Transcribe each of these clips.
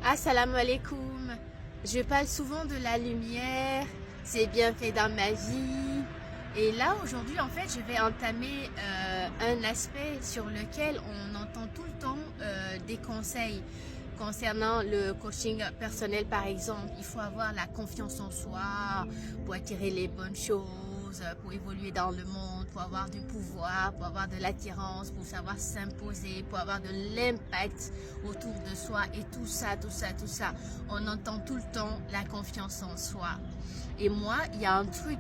Assalamu alaikum. Je parle souvent de la lumière, c'est bien fait dans ma vie. Et là, aujourd'hui, en fait, je vais entamer un aspect sur lequel on entend tout le temps des conseils concernant le coaching personnel, par exemple. Il faut avoir la confiance en soi pour attirer les bonnes choses, pour évoluer dans le monde, pour avoir du pouvoir, pour avoir de l'attirance, pour savoir s'imposer, pour avoir de l'impact autour de soi et tout ça. On entend tout le temps la confiance en soi. Et moi, il y a un truc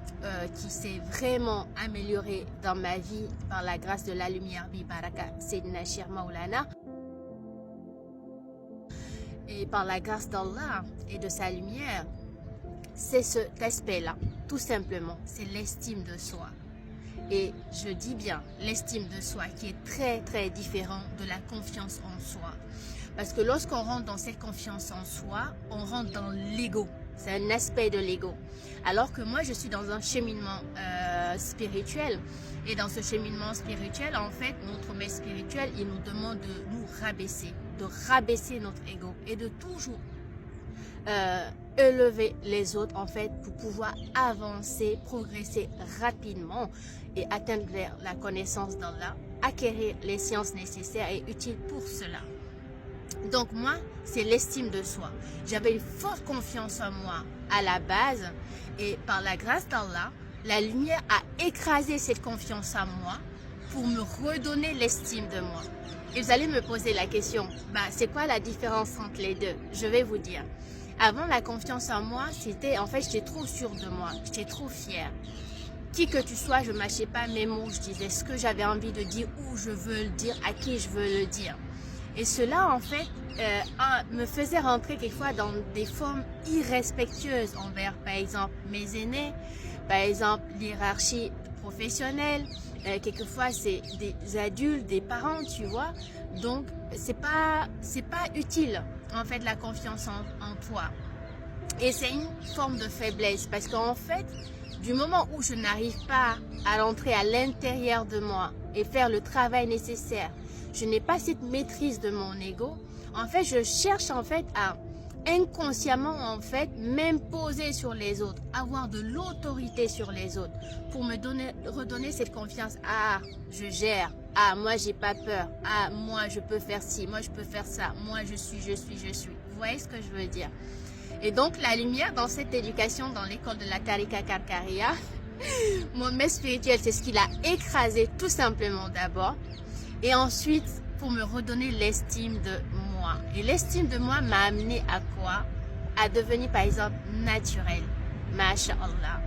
qui s'est vraiment amélioré dans ma vie par la grâce de la lumière Bi Baraka Sayyidina Cheikh Maulana. Et par la grâce d'Allah et de sa lumière, c'est cet aspect-là, tout simplement, c'est l'estime de soi. Et je dis bien l'estime de soi qui est très différent de la confiance en soi. Parce que lorsqu'on rentre dans cette confiance en soi, on rentre dans l'ego. C'est un aspect de l'ego. Alors que moi, je suis dans un cheminement spirituel. Et dans ce cheminement spirituel, en fait, notre maître spirituel, il nous demande de nous rabaisser notre ego et de toujours élever les autres, en fait, pour pouvoir avancer, progresser rapidement et atteindre la connaissance d'Allah, acquérir les sciences nécessaires et utiles pour cela. Donc moi, c'est l'estime de soi. J'avais une forte confiance en moi à la base et par la grâce d'Allah, la lumière a écrasé cette confiance en moi pour me redonner l'estime de moi. Et vous allez me poser la question, c'est quoi la différence entre les deux? Je vais vous dire. Avant, la confiance en moi, c'était, en fait, j'étais trop sûre de moi, j'étais trop fière. Qui que tu sois, je ne mâchais pas mes mots, je disais ce que j'avais envie de dire, où je veux le dire, à qui je veux le dire. Et cela, en fait, me faisait rentrer quelquefois dans des formes irrespectueuses envers, par exemple, mes aînés, par exemple, l'hierarchie professionnelle. Quelquefois, c'est des adultes, des parents, tu vois. Donc, c'est pas utile, en fait, la confiance en toi. Et c'est une forme de faiblesse parce qu'en fait, du moment où je n'arrive pas à rentrer à l'intérieur de moi et faire le travail nécessaire, je n'ai pas cette maîtrise de mon ego. En fait, je cherche en fait à inconsciemment en fait m'imposer sur les autres, avoir de l'autorité sur les autres pour me redonner cette confiance. Ah, je gère. Ah, moi j'ai pas peur. Ah, moi je peux faire ci, moi je peux faire ça. Moi je suis. Vous voyez ce que je veux dire? Et donc la lumière dans cette éducation dans l'école de la Tariqa Karkaria, mon maître spirituel, c'est ce qu'il a écrasé tout simplement d'abord. Et ensuite, pour me redonner l'estime de moi. Et l'estime de moi m'a amené à quoi? À devenir, par exemple, naturelle. Masha'Allah.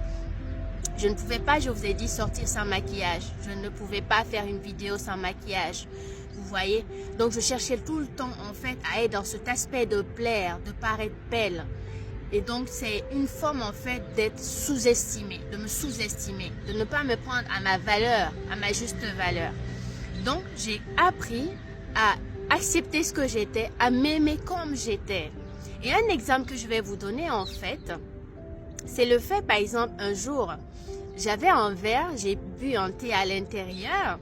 Je ne pouvais pas, je vous ai dit, sortir sans maquillage. Je ne pouvais pas faire une vidéo sans maquillage. Vous voyez? Donc, je cherchais tout le temps, en fait, à être dans cet aspect de plaire, de paraître belle. Et donc, c'est une forme, en fait, d'être sous-estimée, de me sous-estimer, de ne pas me prendre à ma valeur, à ma juste valeur. Donc, j'ai appris à accepter ce que j'étais, à m'aimer comme j'étais. Et un exemple que je vais vous donner, en fait, c'est le fait, par exemple, un jour, j'avais un verre, j'ai bu un thé à l'intérieur,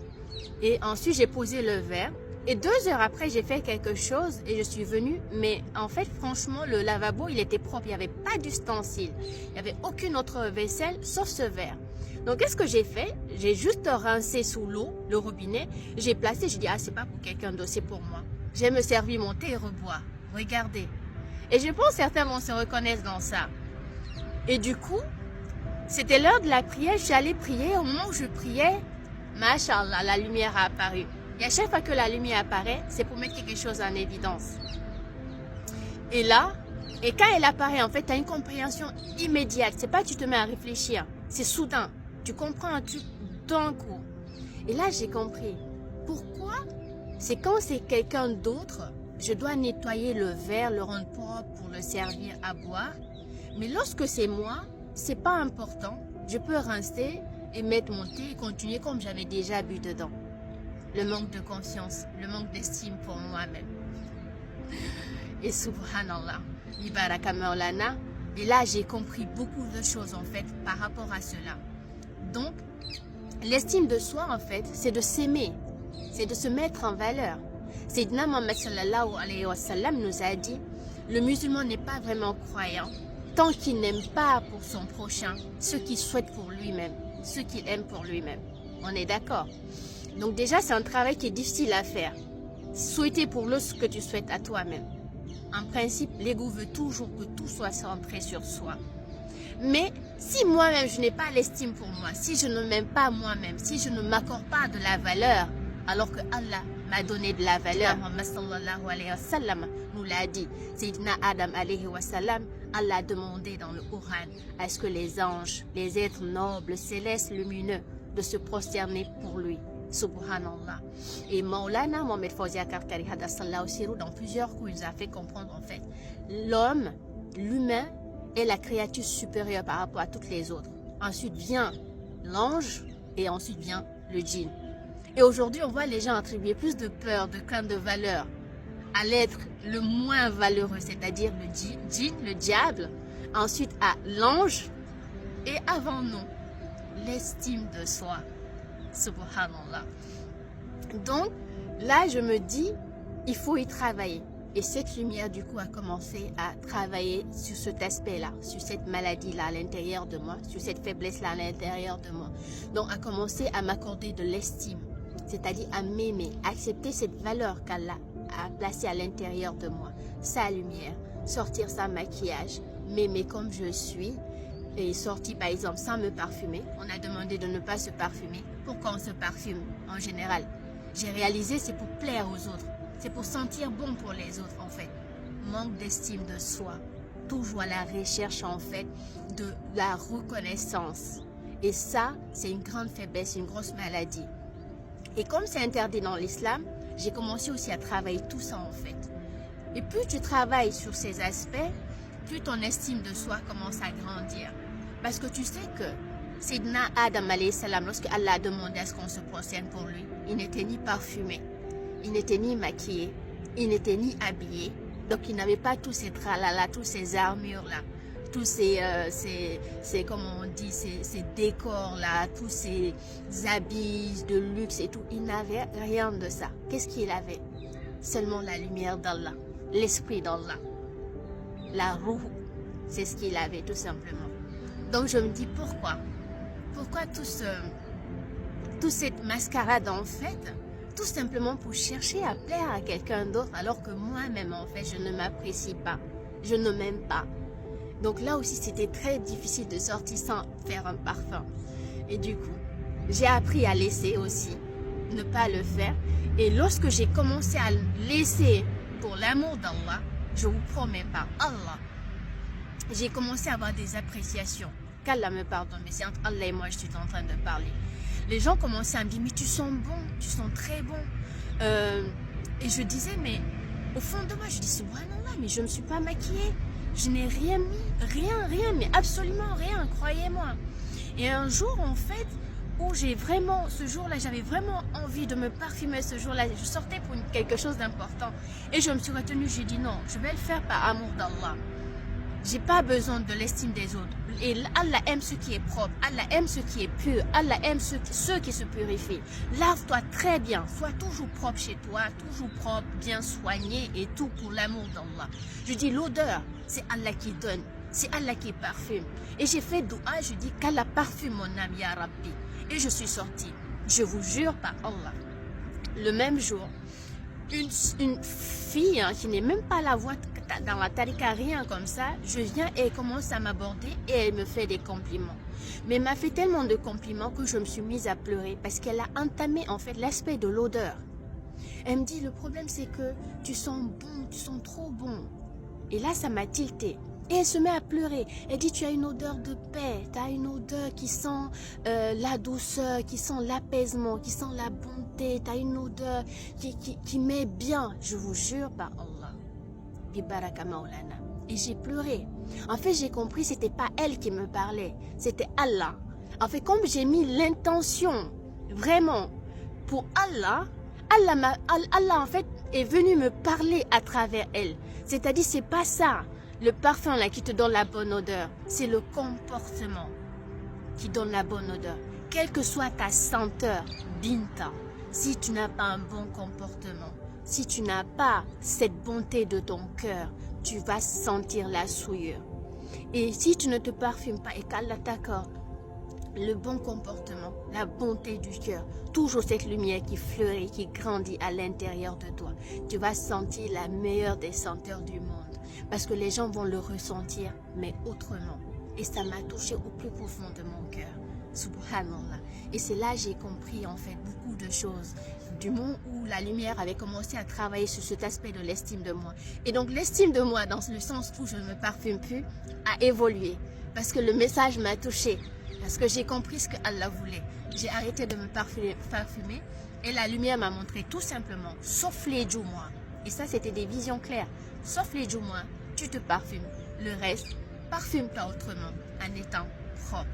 et ensuite j'ai posé le verre. Et 2 heures après, j'ai fait quelque chose et je suis venue. Mais en fait, franchement, le lavabo, il était propre. Il n'y avait pas d'ustensile. Il n'y avait aucune autre vaisselle sauf ce verre. Donc, qu'est-ce que j'ai fait? J'ai juste rincé sous l'eau, le robinet. J'ai placé, j'ai dit, ah, c'est pas pour quelqu'un d'autre, c'est pour moi. J'ai me servi mon thé et reboire. Regardez. Et je pense que certains vont se reconnaître dans ça. Et du coup, c'était l'heure de la prière. Je suis allée prier. Au moment où je priais, Masha'Allah, la lumière a apparu. Et à chaque fois que la lumière apparaît, c'est pour mettre quelque chose en évidence. Et là, et quand elle apparaît, en fait, tu as une compréhension immédiate. C'est pas que tu te mets à réfléchir. C'est soudain. Tu comprends un truc d'un coup. Et là, j'ai compris. Pourquoi? C'est quand c'est quelqu'un d'autre, je dois nettoyer le verre, le rendre propre pour le servir à boire. Mais lorsque c'est moi, c'est pas important. Je peux rincer et mettre mon thé et continuer comme j'avais déjà bu dedans. Le manque de confiance, le manque d'estime pour moi-même. Et subhanallah, Ibaraka Maulana. Et là, j'ai compris beaucoup de choses en fait par rapport à cela. Donc, l'estime de soi en fait, c'est de s'aimer, c'est de se mettre en valeur. Sayyidina Muhammad sallallahu alayhi wa sallam nous a dit Le musulman n'est pas vraiment croyant tant qu'il n'aime pas pour son prochain ce qu'il souhaite pour lui-même, ce qu'il aime pour lui-même. On est d'accord? Donc déjà, c'est un travail qui est difficile à faire. Souhaiter pour l'autre ce que tu souhaites à toi-même. En principe, l'ego veut toujours que tout soit centré sur soi. Mais si moi-même, je n'ai pas l'estime pour moi, si je ne m'aime pas moi-même, si je ne m'accorde pas de la valeur, alors que Allah m'a donné de la valeur, Muhammad sallallahu alayhi wa sallam nous l'a dit, Sayyidina Adam alayhi wa sallam, Allah a demandé dans le Coran à ce que les anges, les êtres nobles, célestes, lumineux, de se prosterner pour lui. Subhanallah. Et Maulana Mohamed Fawzi Karkari Hadassallahu Sirou, dans plusieurs coups, il nous a fait comprendre en fait l'homme, l'humain, est la créature supérieure par rapport à toutes les autres. Ensuite vient l'ange et ensuite vient le djinn. Et aujourd'hui, on voit les gens attribuer plus de peur, de crainte, de valeur à l'être le moins valeureux, c'est-à-dire le djinn, le diable, ensuite à l'ange et avant nous, l'estime de soi. Subhanallah. Donc là, je me dis, il faut y travailler. Et cette lumière, du coup, a commencé à travailler sur cet aspect-là, sur cette maladie-là à l'intérieur de moi, sur cette faiblesse-là à l'intérieur de moi. Donc, a commencé à m'accorder de l'estime, c'est-à-dire à m'aimer, accepter cette valeur qu'Allah a placée à l'intérieur de moi, sa lumière, sortir sans maquillage, m'aimer comme je suis, et sortir par exemple sans me parfumer. On a demandé de ne pas se parfumer. Pourquoi on se parfume en général? J'ai réalisé, c'est pour plaire aux autres. C'est pour sentir bon pour les autres en fait. Manque d'estime de soi. Toujours à la recherche en fait de la reconnaissance. Et ça, c'est une grande faiblesse, une grosse maladie. Et comme c'est interdit dans l'islam, j'ai commencé aussi à travailler tout ça en fait. Et plus tu travailles sur ces aspects, plus ton estime de soi commence à grandir. Parce que tu sais que Sayyidina Adam alayhi salam, lorsque Allah a demandé à ce qu'on se prosterne pour lui, il n'était ni parfumé, il n'était ni maquillé, il n'était ni habillé. Donc il n'avait pas tous ces tralala, tous ces armures-là, tous ces comment on dit, ces décors-là, tous ces habits de luxe et tout. Il n'avait rien de ça. Qu'est-ce qu'il avait? Seulement la lumière d'Allah, l'esprit d'Allah, la roue. C'est ce qu'il avait tout simplement. Donc je me dis pourquoi toute cette mascarade en fait, tout simplement pour chercher à plaire à quelqu'un d'autre alors que moi-même en fait je ne m'apprécie pas, je ne m'aime pas. Donc là aussi c'était très difficile de sortir sans faire un parfum. Et du coup j'ai appris à laisser aussi, ne pas le faire. Et lorsque j'ai commencé à laisser pour l'amour d'Allah, je vous promets par Allah, j'ai commencé à avoir des appréciations. Qu'Allah me pardonne, mais c'est entre Allah et moi je suis en train de parler. Les gens commençaient à me dire, mais tu sens bon, tu sens très bon. Et je disais, mais au fond de moi, je dis, subhanallah, mais je ne me suis pas maquillée. Je n'ai rien mis, rien, mais absolument rien, croyez-moi. Et un jour, en fait, où ce jour-là, j'avais vraiment envie de me parfumer ce jour-là. Je sortais pour quelque chose d'important. Et je me suis retenue, j'ai dit non, je vais le faire par amour d'Allah. J'ai pas besoin de l'estime des autres. Et Allah aime ce qui est propre. Allah aime ce qui est pur. Allah aime ceux qui se purifient. Lave-toi très bien. Sois toujours propre chez toi. Toujours propre, bien soigné et tout pour l'amour d'Allah. Je dis l'odeur, c'est Allah qui donne. C'est Allah qui parfume. Et j'ai fait doua, je dis qu'Allah parfume mon âme, ya Rabbi. Et je suis sortie. Je vous jure par Allah. Le même jour, une fille qui n'est même pas la voix dans la tarika, rien comme ça, je viens et elle commence à m'aborder et elle me fait des compliments. Mais elle m'a fait tellement de compliments que je me suis mise à pleurer parce qu'elle a entamé en fait l'aspect de l'odeur. Elle me dit, le problème c'est que tu sens bon, tu sens trop bon. Et là ça m'a tilté. Et elle se met à pleurer. Elle dit, tu as une odeur de paix, tu as une odeur qui sent la douceur, qui sent l'apaisement, qui sent la bonté, tu as une odeur qui met bien. Je vous jure par Allah. Bibaraka Maulana. Et j'ai pleuré. En fait, j'ai compris, c'était pas elle qui me parlait, c'était Allah. En fait, comme j'ai mis l'intention vraiment pour Allah, Allah en fait est venu me parler à travers elle. C'est-à-dire, c'est pas ça. Le parfum là qui te donne la bonne odeur, c'est le comportement qui donne la bonne odeur. Quelle que soit ta senteur, Binta, si tu n'as pas un bon comportement, si tu n'as pas cette bonté de ton cœur, tu vas sentir la souillure. Et si tu ne te parfumes pas et qu'Allah t'accorde le bon comportement, la bonté du cœur, toujours cette lumière qui fleurit, qui grandit à l'intérieur de toi, tu vas sentir la meilleure des senteurs du monde. Parce que les gens vont le ressentir, mais autrement. Et ça m'a touché au plus profond de mon cœur. Subhanallah. Et c'est là que j'ai compris en fait beaucoup de choses. Du moment où la lumière avait commencé à travailler sur cet aspect de l'estime de moi. Et donc l'estime de moi, dans le sens où je ne me parfume plus, a évolué. Parce que le message m'a touché. Parce que j'ai compris ce que Allah voulait. J'ai arrêté de me parfumer. Et la lumière m'a montré tout simplement, sauf les Jumu'ah. Et ça, c'était des visions claires. Sauf les Jumu'ah, tu te parfumes. Le reste, parfume-toi autrement, en étant propre.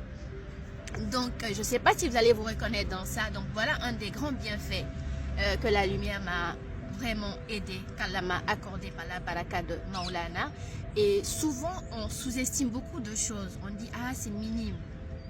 Donc, je ne sais pas si vous allez vous reconnaître dans ça. Donc, voilà un des grands bienfaits que la lumière m'a vraiment aidé, qu'Allah m'a accordé par la baraka de Maulana. Et souvent, on sous-estime beaucoup de choses. On dit, ah, c'est minime.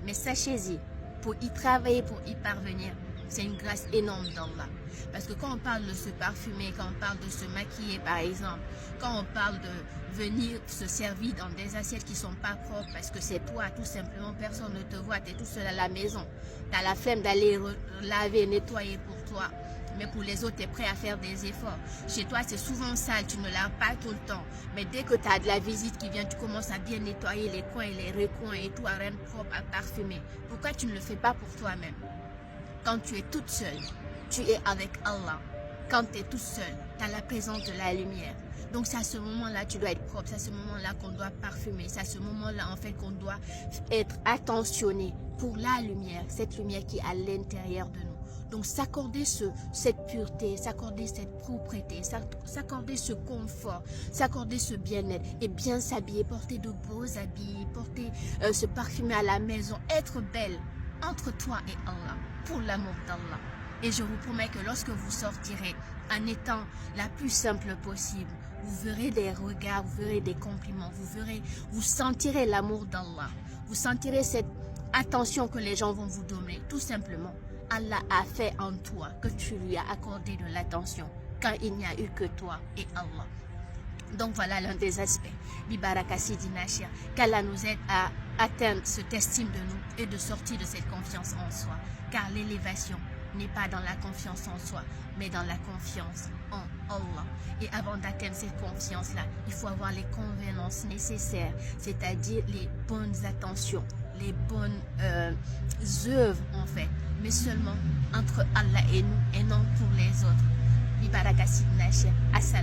Mais sachez-y, pour y travailler, pour y parvenir, c'est une grâce énorme d'Allah. Parce que quand on parle de se parfumer, quand on parle de se maquiller par exemple, quand on parle de venir se servir dans des assiettes qui ne sont pas propres parce que c'est toi, tout simplement, personne ne te voit, tu es tout seul à la maison. Tu as la flemme d'aller laver, nettoyer pour toi. Mais pour les autres, tu es prêt à faire des efforts. Chez toi, c'est souvent sale, tu ne laves pas tout le temps. Mais dès que tu as de la visite qui vient, tu commences à bien nettoyer les coins et les recoins et tout, à rendre propre, à parfumer. Pourquoi tu ne le fais pas pour toi-même? Quand tu es toute seule, tu es avec Allah. Quand tu es toute seule, tu as la présence de la lumière. Donc c'est à ce moment-là tu dois être propre, c'est à ce moment-là qu'on doit parfumer, c'est à ce moment-là en fait qu'on doit être attentionné pour la lumière, cette lumière qui est à l'intérieur de nous. Donc s'accorder cette pureté, s'accorder cette propreté, s'accorder ce confort, s'accorder ce bien-être et bien s'habiller, porter de beaux habits, se parfumer à la maison, être belle entre toi et Allah, pour l'amour d'Allah. Et je vous promets que lorsque vous sortirez en étant la plus simple possible, vous verrez des regards, vous verrez des compliments, vous sentirez l'amour d'Allah. Vous sentirez cette attention que les gens vont vous donner. Tout simplement, Allah a fait en toi que tu lui as accordé de l'attention quand il n'y a eu que toi et Allah. Donc voilà l'un des aspects. Bibaraka Sidi Nachia, qu'Allah nous aide à atteindre cette estime de nous et de sortir de cette confiance en soi. Car l'élévation n'est pas dans la confiance en soi, mais dans la confiance en Allah. Et avant d'atteindre cette confiance-là, il faut avoir les convenances nécessaires, c'est-à-dire les bonnes attentions, les bonnes œuvres en fait, mais seulement entre Allah et nous et non pour les autres. Bibaraka Sidi Nachia, Assalam.